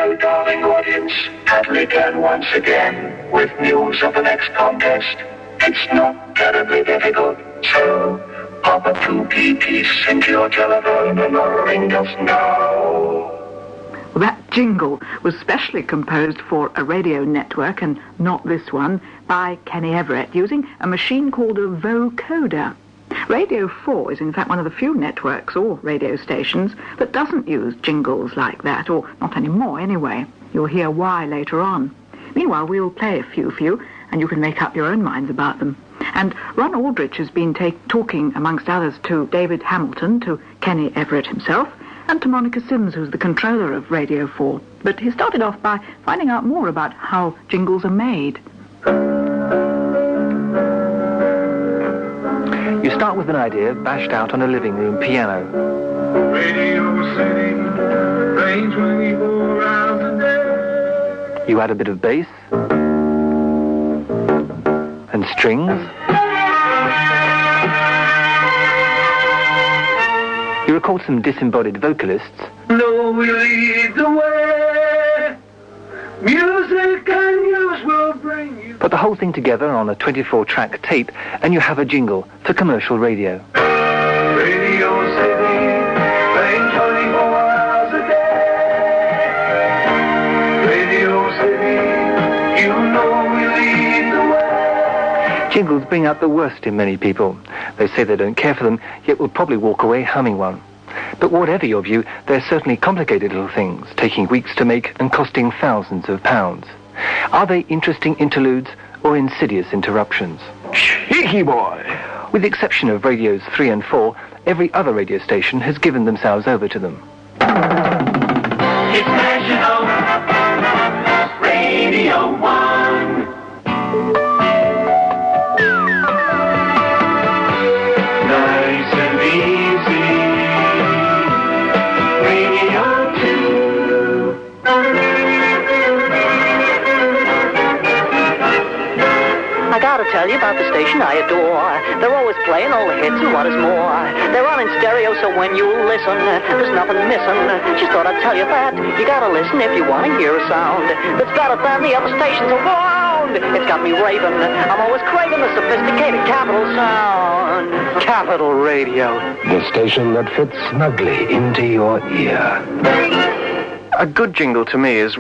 Well, darling audience, had returned once again with news of the next contest. It's not terribly difficult, so pop a 2p piece into your telephone and ring us now. Well, that jingle was specially composed for a radio network, and not this one, by Kenny Everett, using a machine called a vocoder. Radio 4 is in fact one of the few networks or radio stations that doesn't use jingles like that, or not anymore anyway. You'll hear why later on. Meanwhile, we'll play a few for you, and you can make up your own minds about them. And Ron Alldridge has been talking, amongst others, to David Hamilton, to Kenny Everett himself, and to Monica Sims, who's the controller of Radio 4. But he started off by finding out more about how jingles are made. You start with an idea bashed out on a living room piano. Radio City, rain 24 hours a day. You add a bit of bass and strings. You record some disembodied vocalists. No, we lead the way. Music and news will bring you. Put the whole thing together on a 24-track tape, and you have a jingle for commercial radio. Radio City, playing 24 hours a day. Radio City, you know we lead the way. Jingles bring out the worst in many people. They say they don't care for them, yet will probably walk away humming one. But whatever your view, they're certainly complicated little things, taking weeks to make and costing thousands of pounds. Are they interesting interludes or insidious interruptions? Cheeky boy! With the exception of radios 3 and 4, every other radio station has given themselves over to them. It's National Radio 1. Nice and easy. Radio 2. I gotta tell you about the station I adore. They're always playing all the hits and what is more. They're on in stereo, so when you listen, there's nothing missing. Just thought I'd tell you that. You gotta listen if you want to hear a sound that's better than the other stations around. It's got me raving. I'm always craving the sophisticated Capital sound. Capital Radio. The station that fits snugly into your ear. A good jingle to me is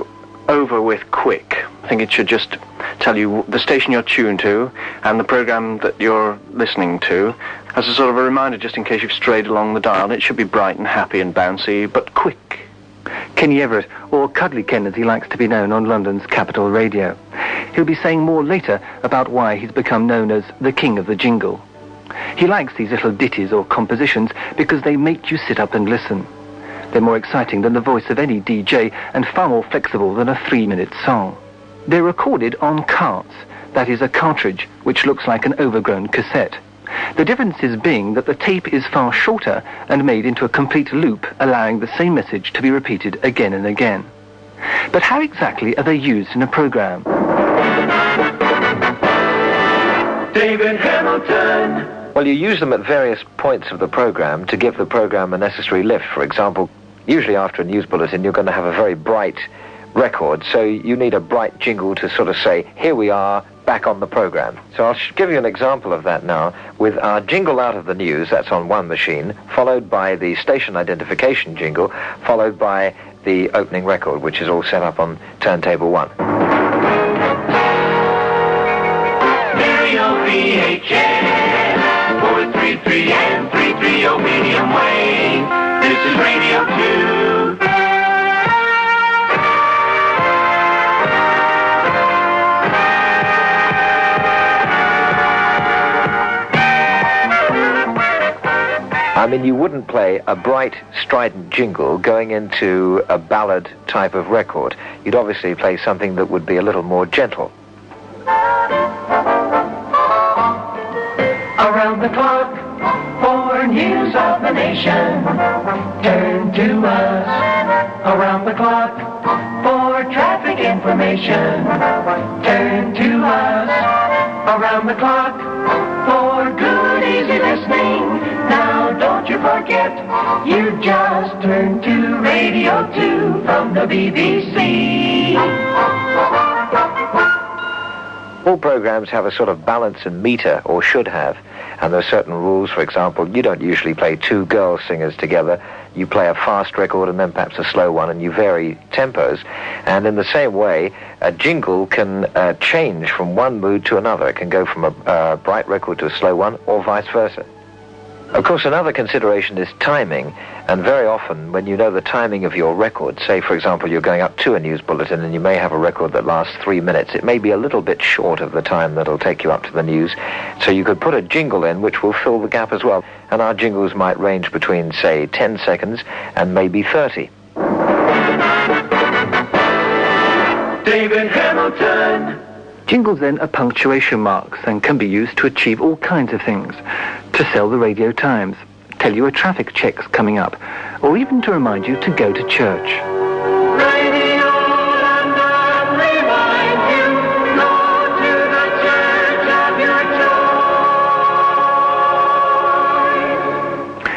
over with quick. I think it should just tell you the station you're tuned to and the program that you're listening to, as a sort of a reminder just in case you've strayed along the dial. It should be bright and happy and bouncy, but quick. Kenny Everett, or Cuddly Ken as he likes to be known on London's Capital Radio. He'll be saying more later about why he's become known as the king of the jingle. He likes these little ditties or compositions because they make you sit up and listen. They're more exciting than the voice of any DJ and far more flexible than a 3-minute song. They're recorded on carts, that is a cartridge which looks like an overgrown cassette. The differences being that the tape is far shorter and made into a complete loop, allowing the same message to be repeated again and again. But how exactly are they used in a program? David Hamilton. Well, you use them at various points of the program to give the program a necessary lift. For example, usually after a news bulletin, you're going to have a very bright record, so you need a bright jingle to sort of say, here we are, back on the program. So I'll give you an example of that now with our jingle out of the news. That's on one machine, followed by the station identification jingle, followed by the opening record, which is all set up on turntable 1. Stereo VHS 433 and 330 medium wave. This is Radio 2. I mean, you wouldn't play a bright, strident jingle going into a ballad type of record. You'd obviously play something that would be a little more gentle. Around the clock for news of the nation. Turn to us. Around the clock for traffic information. Turn to us. Around the clock for good, easy listening. Now don't you forget. You just turn to Radio 2 from the BBC. All programs have a sort of balance and meter, or should have, and there are certain rules. For example, you don't usually play two girl singers together. You play a fast record and then perhaps a slow one, and you vary tempos. And in the same way, a jingle can change from one mood to another. It can go from a bright record to a slow one, or vice versa. Of course, another consideration is timing, and very often when you know the timing of your record, say, for example, you're going up to a news bulletin and you may have a record that lasts 3 minutes, it may be a little bit short of the time that'll take you up to the news, so you could put a jingle in which will fill the gap as well, and our jingles might range between, say, 10 seconds and maybe 30. David Hamilton. Jingles then are punctuation marks and can be used to achieve all kinds of things. To sell the radio times, tell you a traffic check's coming up, or even to remind you to go to church. Radio London reminds you, go to the church of your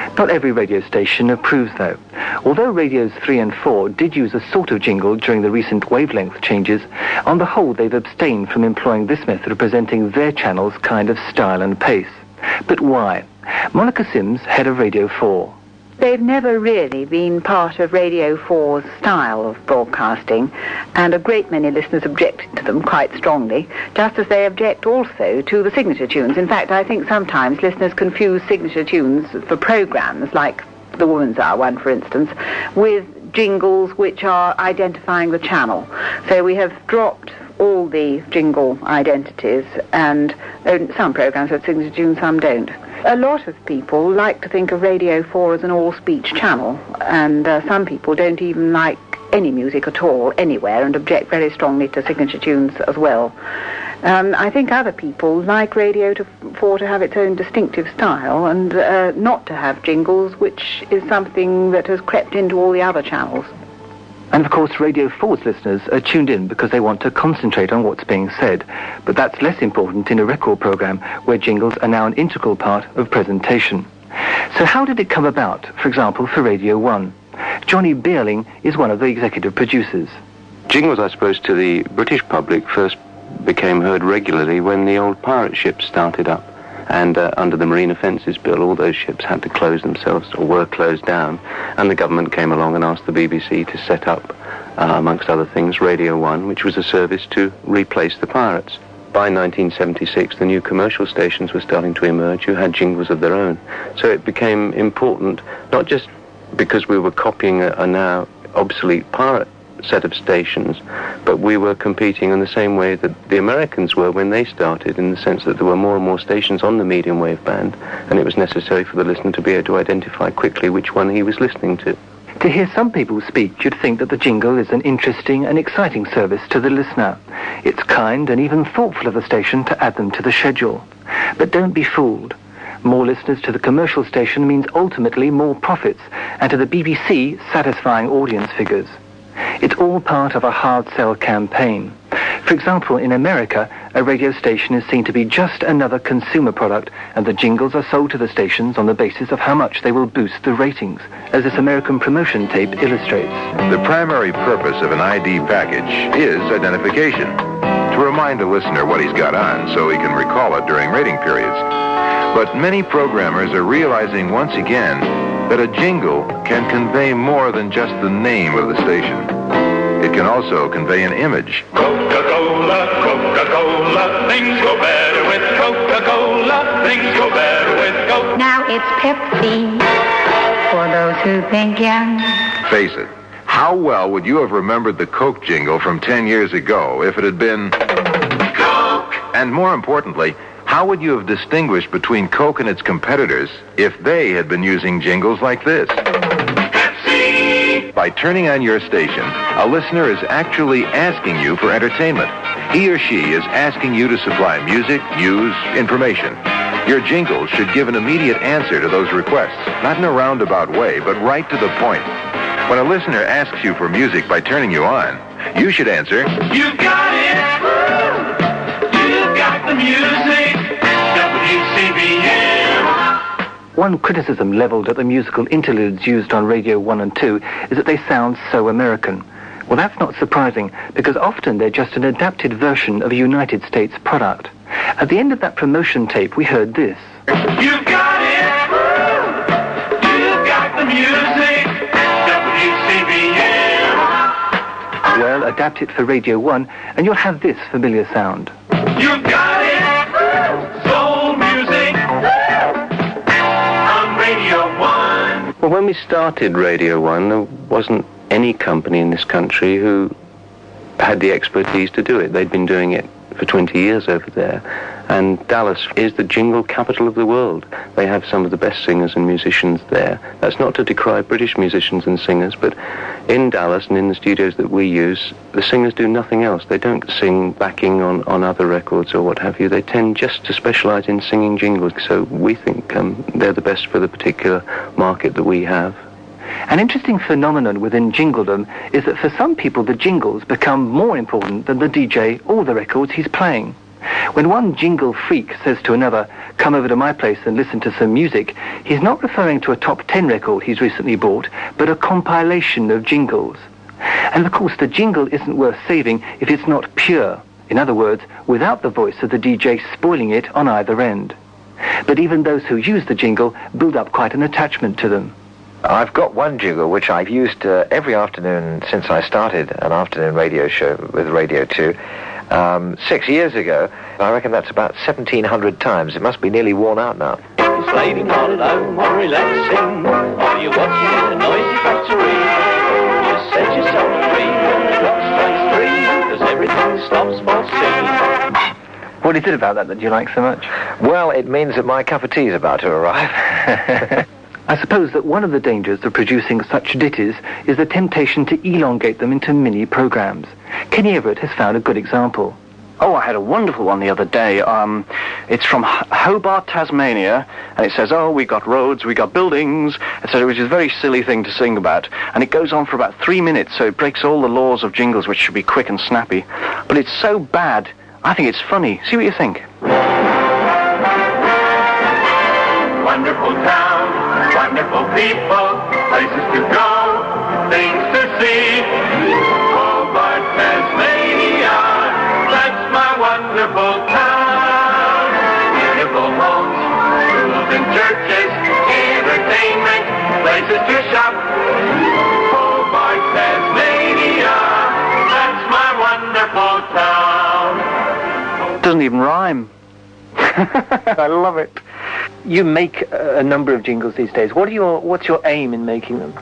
choice. Not every radio station approves, though. Although radios 3 and 4 did use a sort of jingle during the recent wavelength changes, on the whole they've abstained from employing this method of presenting their channel's kind of style and pace. But why? Monica Sims, head of Radio 4. They've never really been part of Radio 4's style of broadcasting, and a great many listeners objected to them quite strongly, just as they object also to the signature tunes. In fact, I think sometimes listeners confuse signature tunes for programs, like the Woman's Hour one, for instance, with jingles which are identifying the channel. So we have dropped all the jingle identities, and some programs have signature tunes, some don't. A lot of people like to think of Radio 4 as an all-speech channel, and some people don't even like any music at all, anywhere, and object very strongly to signature tunes as well. I think other people like Radio 4 to have its own distinctive style, and not to have jingles, which is something that has crept into all the other channels. And of course, Radio 4's listeners are tuned in because they want to concentrate on what's being said. But that's less important in a record program where jingles are now an integral part of presentation. So how did it come about, for example, for Radio 1? Johnny Beerling is one of the executive producers. Jingles, I suppose, to the British public first became heard regularly when the old pirate ships started up. And under the Marine Offences Bill, all those ships had to close themselves, or were closed down. And the government came along and asked the BBC to set up, amongst other things, Radio 1, which was a service to replace the pirates. By 1976, the new commercial stations were starting to emerge who had jingles of their own. So it became important, not just because we were copying a now obsolete pirate set of stations, but we were competing in the same way that the Americans were when they started, in the sense that there were more and more stations on the medium wave band, and it was necessary for the listener to be able to identify quickly which one he was listening to. To hear some people speak, you'd think that the jingle is an interesting and exciting service to the listener. It's kind and even thoughtful of the station to add them to the schedule. But don't be fooled. More listeners to the commercial station means ultimately more profits, and to the BBC, satisfying audience figures. It's all part of a hard sell campaign. For example, in America, a radio station is seen to be just another consumer product, and the jingles are sold to the stations on the basis of how much they will boost the ratings, as this American promotion tape illustrates. The primary purpose of an ID package is identification, to remind a listener what he's got on so he can recall it during rating periods. But many programmers are realizing once again that a jingle can convey more than just the name of the station. It can also convey an image. Coca-Cola, Coca-Cola, things go better with Coca-Cola, things go better with Coca-Cola. Now it's Pepsi, for those who think young. Face it, how well would you have remembered the Coke jingle from 10 years ago if it had been Coke? And more importantly, how would you have distinguished between Coke and its competitors if they had been using jingles like this? Pepsi! By turning on your station, a listener is actually asking you for entertainment. He or she is asking you to supply music, news, information. Your jingles should give an immediate answer to those requests, not in a roundabout way, but right to the point. When a listener asks you for music by turning you on, you should answer, You got it! You got the music! WCBM! One criticism levelled at the musical interludes used on Radio 1 and 2 is that they sound so American. Well, that's not surprising, because often they're just an adapted version of a United States product. At the end of that promotion tape, we heard this. You've got it, you've got the music, WCBM. Well, adapt it for Radio 1, and you'll have this familiar sound. You've got it, soul music, on Radio 1. Well, when we started Radio 1, there wasn't any company in this country who had the expertise to do it. They'd been doing it for 20 years over there. And Dallas is the jingle capital of the world. They have some of the best singers and musicians there. That's not to decry British musicians and singers, but in Dallas and in the studios that we use, the singers do nothing else. They don't sing backing on other records or what have you. They tend just to specialise in singing jingles. So we think they're the best for the particular market that we have. An interesting phenomenon within jingledom is that for some people the jingles become more important than the DJ or the records he's playing. When one jingle freak says to another, "Come over to my place and listen to some music," he's not referring to a top 10 record he's recently bought, but a compilation of jingles. And of course the jingle isn't worth saving if it's not pure. In other words, without the voice of the DJ spoiling it on either end. But even those who use the jingle build up quite an attachment to them. I've got one jingle which I've used every afternoon since I started an afternoon radio show with Radio 2 6 years ago. I reckon that's about 1,700 times. It must be nearly worn out now. You're slaving all alone or relaxing, or you're working in a noisy factory. Just set yourself free when the clock strikes 3, because everything stops for singing. What is it about that you like so much? Well, it means that my cup of tea is about to arrive. I suppose that one of the dangers of producing such ditties is the temptation to elongate them into mini programs. Kenny Everett has found a good example. Oh, I had a wonderful one the other day. It's from Hobart, Tasmania, and it says, "Oh, we got roads, we got buildings," etc., which is a very silly thing to sing about. And it goes on for about 3 minutes, so it breaks all the laws of jingles, which should be quick and snappy. But it's so bad, I think it's funny. See what you think. Wonderful town, wonderful people, places to go, things to see. Hobart, Tasmania, that's my wonderful town. Beautiful homes, schools and churches, entertainment, places to shop. Hobart, Tasmania, that's my wonderful town. Doesn't even rhyme. I love it. You make a number of jingles these days. What's your aim in making them?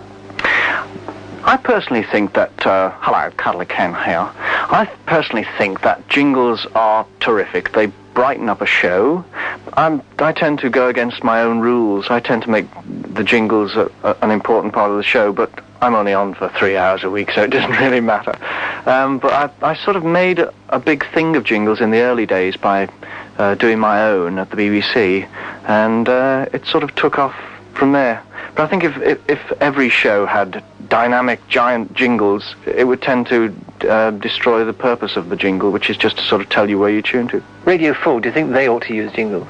I personally think that, hello, Cuddly Ken here. I personally think that jingles are terrific. They brighten up a show. I tend to go against my own rules. I tend to make the jingles an important part of the show, but I'm only on for 3 hours a week, so it doesn't really matter. But I sort of made a big thing of jingles in the early days by doing my own at the BBC, and it sort of took off from there. But I think if every show had dynamic, giant jingles, it would tend to destroy the purpose of the jingle, which is just to sort of tell you where you tune to. Radio 4, do you think they ought to use jingles?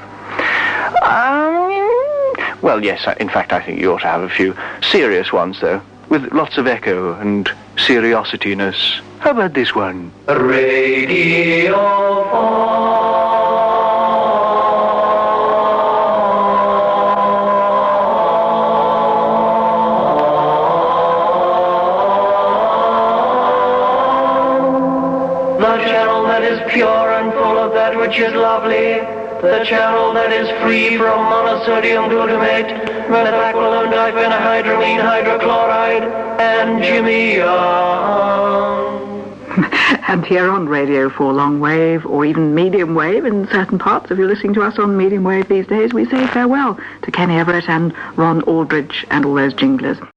Well, yes, in fact, I think you ought to have a few serious ones, though, with lots of echo and seriosityness. How about this one? Radio 4. The channel that is pure and full of that which is lovely. The channel that is free from monosodium glutamate, methacrylone diphenhydramine hydrochloride, and jimmyon. And here on Radio 4 long wave, or even medium wave in certain parts, if you're listening to us on medium wave these days, we say farewell to Kenny Everett and Ron Alldridge and all those jinglers.